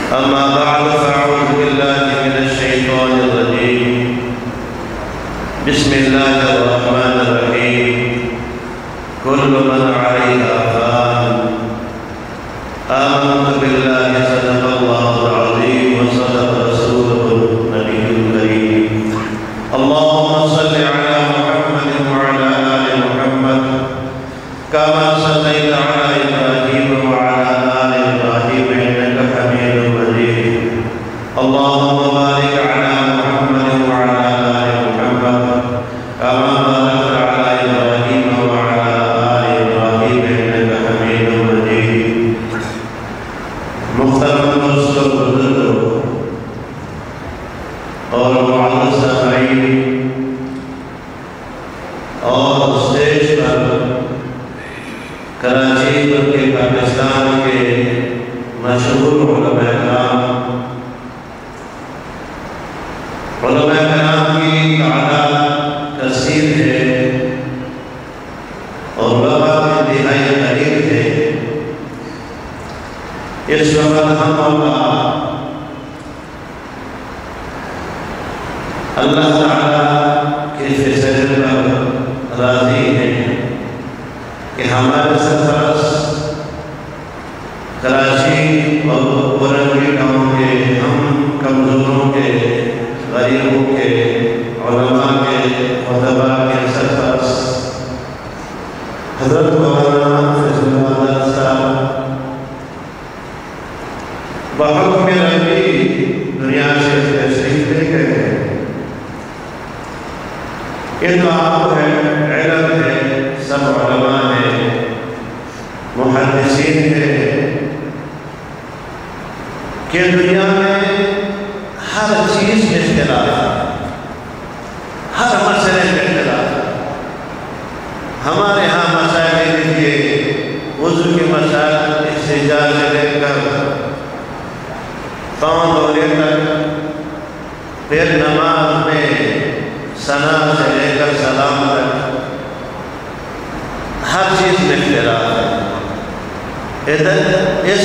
أما بعد فأعوذ بالله من الشيطان الرجيم. بسم الله الرحمن الرحيم. كل من عليها فان. آمنت بالله صدق الله العظيم وصدق رسوله النبي الكريم. اللهم صل على محمد وعلى آل محمد كما صليت على إبراهيم وعلى آل إبراهيم إنك حميد مجيد. اللهم بارك على محمد وعلى آل محمد كما باركت على إبراهيم وعلى آل إبراهيم إنك حميد مجيد. محترم دوستو، بزرگو اور معزز سامعین اور اسٹیج پر کراچی بلکہ پاکستان کے مشہور علماء کرام کی تعداد کثیر ہے اور وقت انتہائی قریب ہے. اس وقت ہم اللہ تعالیٰ کے فیصلے پر راضی ہیں کہ ہمارے سرپرست کراچی اور ورنگی ٹاؤن کے ہم کمزوروں کے، غریبوں کے، علماء کے، خطباء کے سرپرست حضرت مولانا فیض اللہ صاحب بحکم ربی دنیا سے تشریف لے گئے. یہ تو آپ کو ہے، علم ہے، سب علماء ہیں، محدثین ہیں کہ دنیا میں ہر چیز میں اختلاف ہے، ہر مسئلے میں اختلاف ہے. ہمارے ہاں مسائل دیکھیے، وضو کے مسائل استنجا سے لے کر پاؤں دھونے تک، پھر نماز میں ثنا سے لے کر سلام تک ہر چیز میں اختلاف ہے. اس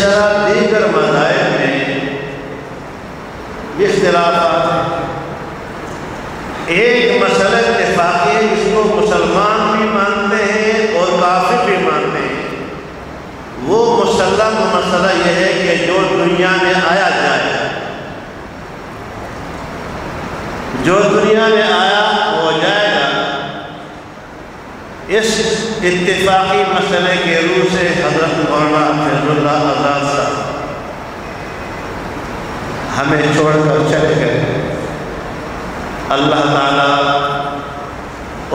طرح دیگر مذاہب میں اختلافات ہیں. ایک مسئلہ اتفاقی ہے جس کو مسلمان بھی مانتے ہیں اور کافر بھی مانتے ہیں. وہ مسلم مسئلہ یہ ہے کہ جو دنیا میں آیا جائے، جو دنیا میں آیا وہ جائے گا. اس اتفاقی مسئلے کے روح سے حضرت مولانا فیض اللہ آزاد صاحب ہمیں چھوڑ کر چلے گئے. اللہ تعالیٰ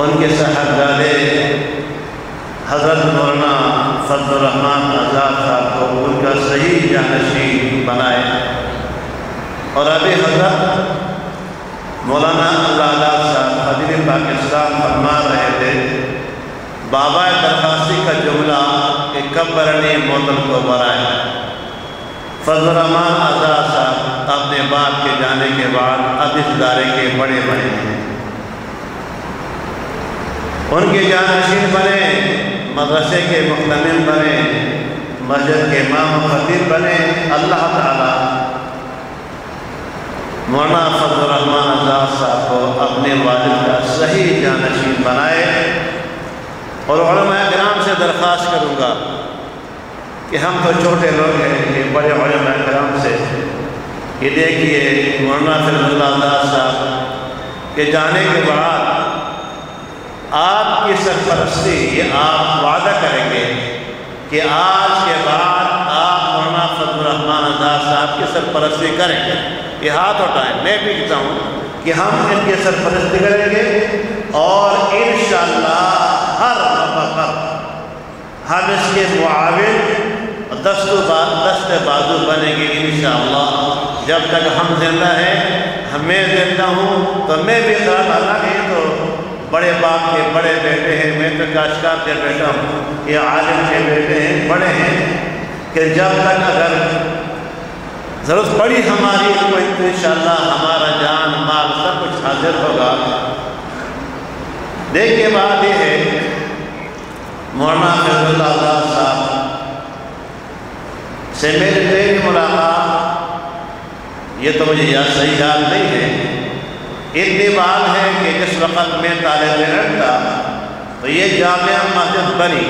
ان کے صاحبزادے حضرت مولانا فضل الرحمن آزاد صاحب کو ان کا صحیح جانشین بنائے. اور ابھی حضرت مولانا آزاد صاحب خادم پاکستان فرما رہے تھے، بابا درخواستی کا جملہ کہ کبرنی موتن کو برائے. فضل الرحمن آزاد صاحب اپنے باپ کے جانے کے بعد اب اس ادارے کے بڑے بڑے ہیں. ان کے جانشین بنے، مدرسے کے مختمن بنے، مسجد کے امام و خطیب بنے. اللہ تعالیٰ مولانا فضل الرحمن آزاد صاحب کو اپنے والد کا صحیح جانشین بنائے. اور علماء کرام سے درخواست کروں گا کہ ہم تو چھوٹے لوگ ہیں کہ بڑے علماء کرام سے یہ دیکھیے مولانا فیض اللہ آزاد صاحب کے جانے کے بعد آپ کی سرپرستی، یہ آپ وعدہ کریں گے کہ آج کے بعد آپ مولانا فضل الرحمن آزاد صاحب کی سرپرستی کریں گے. یہ ہاتھ اٹھائیں، میں بھی کہتا ہوں کہ ہم ان کی سرپرستی کریں گے اور انشاءاللہ ہر موقع ہم اس کے معاون دست بازو بنیں گے انشاءاللہ. جب تک ہم زندہ ہیں، میں زندہ ہوں تو میں بھی خیال حالانکہ تو بڑے باپ کے بڑے بیٹے ہیں، میں تو کاشتکار کے بیٹا ہوں، یہ عالم کے بیٹے ہیں، بڑے ہیں کہ جب تک اگر ضرورت پڑی ہماری تو انشاءاللہ ہمارا جان مال سب کچھ حاضر ہوگا. دیکھیے بات یہ ہے، مولانا فیض اللہ آزاد صاحب سے میری پہلی ملاقات یہ تو مجھے یاد صحیح یاد نہیں ہے، اتنی بات ہے کہ جس وقت میں طالب علم تھا تو یہ جامعہ مسجد بنی،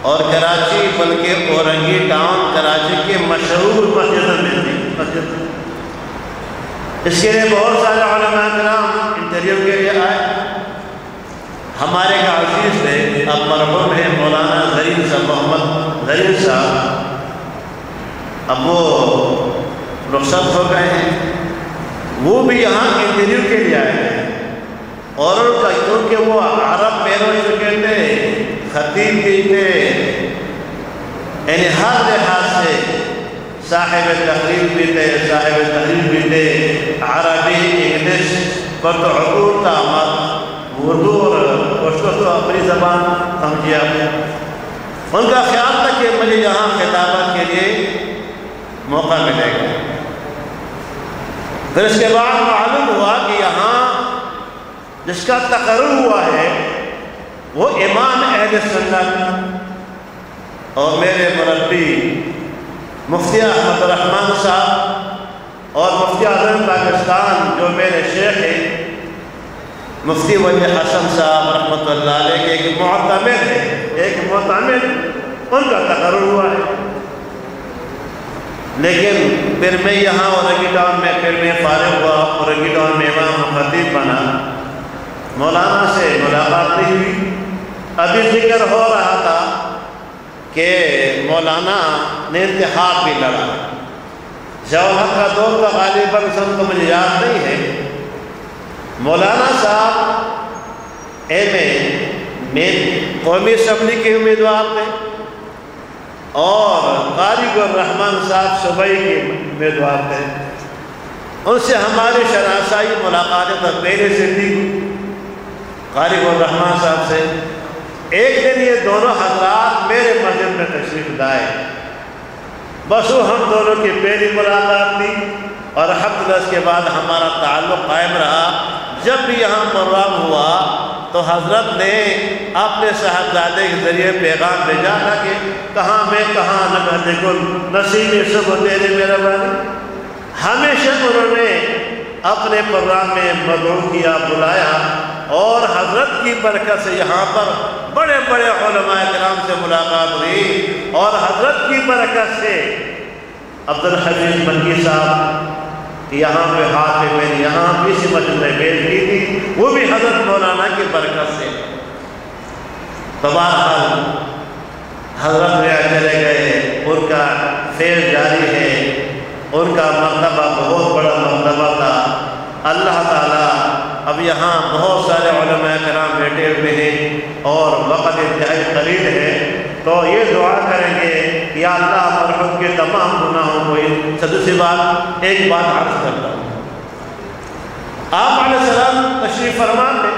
اور کراچی بلکہ اورنگی ٹاؤن کراچی کے مشہور مسجدوں میں تھی مسجد۔ اس کے لیے بہت سارے علماء کرام انٹرویو کے لیے آئے۔ ہمارے کا عزیز تھے، اب مرحوم ہے مولانا ظہیر صاحب، محمد ظہیر صاحب، اب وہ رخصت ہو گئے ہیں، وہ بھی یہاں انٹرویو کے لیے آئے ہیں، اور ان کا کیونکہ وہ عرب میں ہو چکے تھے، خطیب بھی تھے، یعنی ہر لحاظ سے صاحب تقریر بھی تھے، صاحب تحریر بھی تھے، عربی انگلش پر تو عبور تھا، اردو اور پشتو تو اپنی زبان سمجھے آپ۔ ان کا خیال تھا کہ مجھے یہاں خطابت کے لیے موقع ملے گا۔ پھر اس کے بعد معلوم ہوا کہ یہاں جس کا تقرر ہوا ہے وہ امام اہل سنت اور میرے مربی مفتی احمد الرحمن صاحب اور مفتی اعظم پاکستان جو میرے شیخ ہیں مفتی ولی حسن صاحب رحمۃ اللہ علیہ کے ایک معتمد ہے، ایک معتمد ان کا تقرر ہوا ہے۔ لیکن پھر میں یہاں اورنگی ٹاؤن میں پھر میں فارغ ہوا، اورنگی ٹاؤن میں امام و خطیب بنا، مولانا سے ملاقات نہیں ہوئی۔ ابھی ذکر ہو رہا تھا کہ مولانا نے انتخاب بھی لڑا، جوہر کا دور کا غالباً سن تو مجھے یاد نہیں ہے۔ مولانا صاحب ایم اے میں قومی اسمبلی کے امیدوار تھے، اور قاری الرحمن صاحب صوبائی کے امیدوار تھے۔ ان سے ہماری شناسائی ملاقاتیں تو پہلے سے تھی قاری الرحمن صاحب سے۔ ایک دن یہ دونوں حضرات میرے مسجد میں تشریف لائے، بس وہ ہم دونوں کی پہلی ملاقات تھی، اور الحمدللہ اس کے بعد ہمارا تعلق قائم رہا۔ جب بھی یہاں پروگرام ہوا تو حضرت نے اپنے صاحبزادے کے ذریعے پیغام بھیجا تھا کہ کہاں میں کہاں نبہت گل نصیب صبح تیرے میرا بانی۔ ہمیشہ انہوں نے اپنے پروگرام میں مدعو کیا، بلایا، اور حضرت کی برکت سے یہاں پر بڑے بڑے علماء کرام سے ملاقات ہوئی، اور حضرت کی برکت سے عبدالحفیظ مکی صاحب یہاں پہ ہاتھ پہ میں نے یہاں بھی اسی مسجد میں بیل کی تھی، وہ بھی حضرت مولانا کی برکت سے۔ تو بہرحال حضرت میں چلے گئے، ان کا فیض جاری ہے، ان کا مرتبہ بہت بڑا مرتبہ تھا۔ اللہ تعالیٰ اب یہاں بہت سارے علماء کرام بیٹھے ہوئے ہیں اور وقت انتہائی قریب ہے، تو یہ دعا کریں گے یا اللہ مرحوم کے تمام گناہوں کو۔ سدوسی بات ایک بات عرض کرتا ہوں، آپ علیہ السلام تشریف فرما تھے،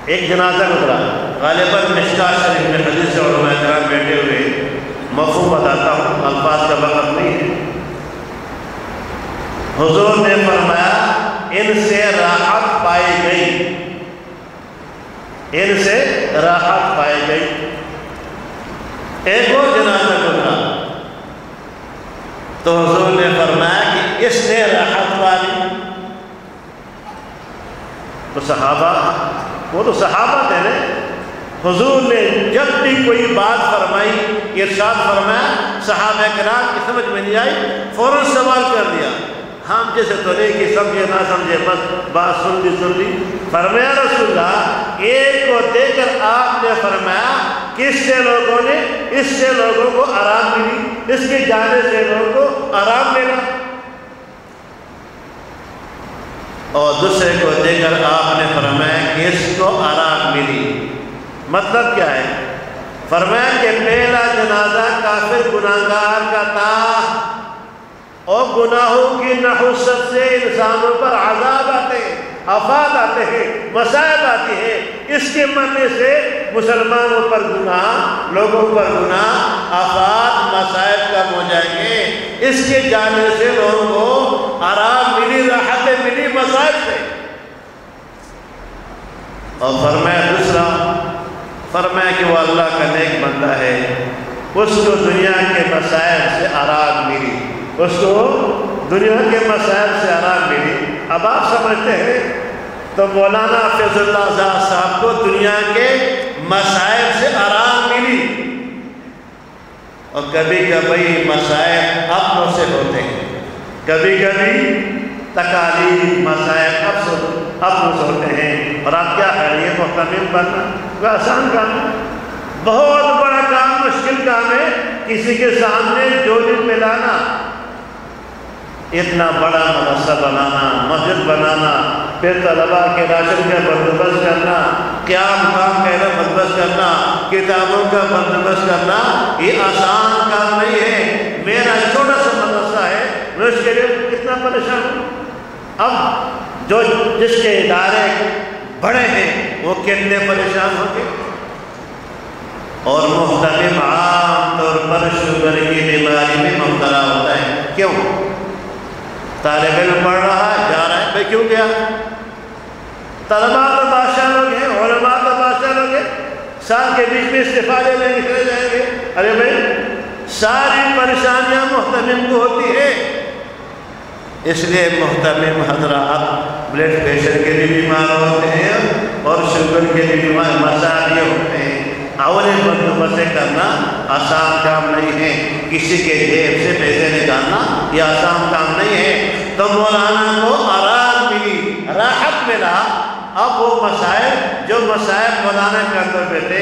ایک جنازہ گزرا، غالباً مشکاہ شریف میں حدیث سے علماء کرام بیٹھے ہوئے، مفہوم بتاتا ہوں، الفاظ کا وقت نہیں ہے۔ حضور نے فرمایا ان سے راحت پائی گئی، ان سے راحت پائی گئی۔ ایک اور جنازہ گزرا تو حضور نے فرمایا کہ اس نے راحت پائی، تو صحابہ، وہ تو صحابہ تھے نا، حضور نے جب بھی کوئی بات فرمائی، ارشاد فرمایا، صحابہ کرام کی سمجھ میں نہیں آئی، فوراً سوال کر دیا۔ ہم جیسے تو نہیں کہ سمجھے نہ سمجھے، بس بات سن لی۔ فرمایا رسول اللہ ایک کو دے کر آپ نے فرمایا کہ اس سے لوگوں کو آرام ملی، اس کے جانے سے لوگوں کو آرام ملا، اور دوسرے کو دے کر آپ نے فرمایا کہ اس کو آرام ملی۔ مطلب کیا ہے؟ فرمایا کہ پہلا جنازہ کافر گناہگار کا تھا، اور گناہوں کی نحوست سے انسانوں پر عذاب آتے ہیں، آفات آتے ہیں، مصائب آتی ہیں۔ اس کے مرنے سے مسلمانوں پر گناہ، لوگوں پر گناہ، آفات، مصائب کم ہو جائیں گے۔ اس کے جانے سے لوگوں کو آرام ملی، راحتیں ملی مصائب سے۔ اور فرمایا دوسرا، فرمایا کہ وہ اللہ کا نیک بندہ ہے، اس کو دنیا کے مصائب سے آرام ملی۔ اس کو دنیا کے مسائل سے آرام ملی۔ اب آپ سمجھتے ہیں تو مولانا فیض اللہ زاہد صاحب کو دنیا کے مسائل سے آرام ملی، اور کبھی کبھی مسائل اپنوں سے ہوتے ہیں، کبھی کبھی تکالیف مسائل اپنوں سے ہوتے ہیں۔ اور آپ کیا خیال ہے محتمم بننا کوئی آسان کام ہے؟ بہت بڑا کام، مشکل کام ہے کسی کے سامنے جو دن میں لانا، اتنا بڑا مدرسہ بنانا، مسجد بنانا، پھر طلباء کے راشن کا بندوبست کرنا، قیام کام کا بندوبست کرنا، کتابوں کا بندوبست کرنا، یہ آسان کام نہیں ہے۔ میرا چھوٹا سا مدرسہ ہے، میں اس کے لیے کتنا پریشان ہوں۔ اب جس کے ادارے بڑے ہیں وہ کتنے پریشان ہوں گے۔ اور محتمم عام طور پر شوگر کی بیماری میں مبتلا ہوتا ہے۔ کیوں؟ طالب علم پڑھ رہا ہے، جا رہا ہے، بھائی کیوں گیا؟ طلباء تو بادشاہ لوگ ہیں، علماء تو بادشاہ لوگ ہیں، سال کے بیچ میں استفادے لے نکلے جائیں گے۔ ارے بھائی ساری پریشانیاں محتمم کو ہوتی ہے، اس لیے محتمم حضرات بلڈ پریشر کے بھی بیمار ہوتے ہیں اور شوگر کے بھی بیمار مسائل ہوتے ہیں۔ اولے بندوبست کرنا آسان کام نہیں ہے، کسی کے جیب سے پیسے نکالنا یہ آسان کام نہیں ہے۔ تو مولانا کو آرام ملی، راحت ملا۔ اب وہ مسائل جو مسائل مولانا کندھوں پہ تھے،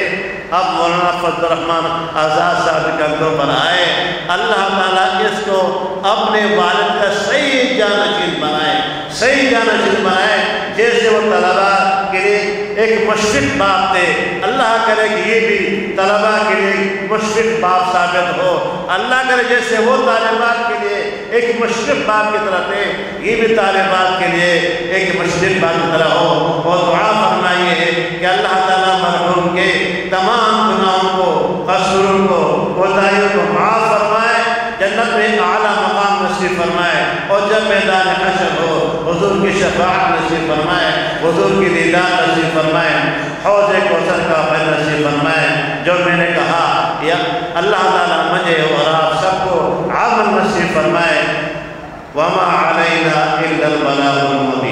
اب مولانا فضل الرحمان آزاد صاحب کندھوں پر آئے۔ اللہ تعالیٰ اس کو اپنے والد کا صحیح جانشین بنائے، صحیح جانشین بنائے۔ جیسے وہ طلباء کے لیے ایک مشفق باپ تھے، اللہ کرے کہ یہ بھی طلباء کے لیے مشفق باپ ثابت ہو۔ اللہ کرے جیسے وہ طالبات کے لیے ایک مشفق باپ کی طرح تھے، یہ بھی طالبات کے لیے ایک مشفق باپ کی طرح ہو۔ اور دعا فرمائیے ہے کہ اللہ تعالیٰ مرحوم کے تمام گناہوں کو، قصوروں کو، کوتاہیوں کو معاف فرمائے، جنت میں اعلیٰ مقام نصیب فرمائے، اور جب میدان حشر ہو حضور کی شفاعت نصیب فرمائے، حضور کی دیدار نصیب فرمائے، حوض کوثر کا فیض نصیب فرمائے۔ جو میں نے کہا یا اللہ تعالیٰ مجھے اور آپ سب کو عمل نصیب فرمائے۔ وما علینا الا البلاغ المبین۔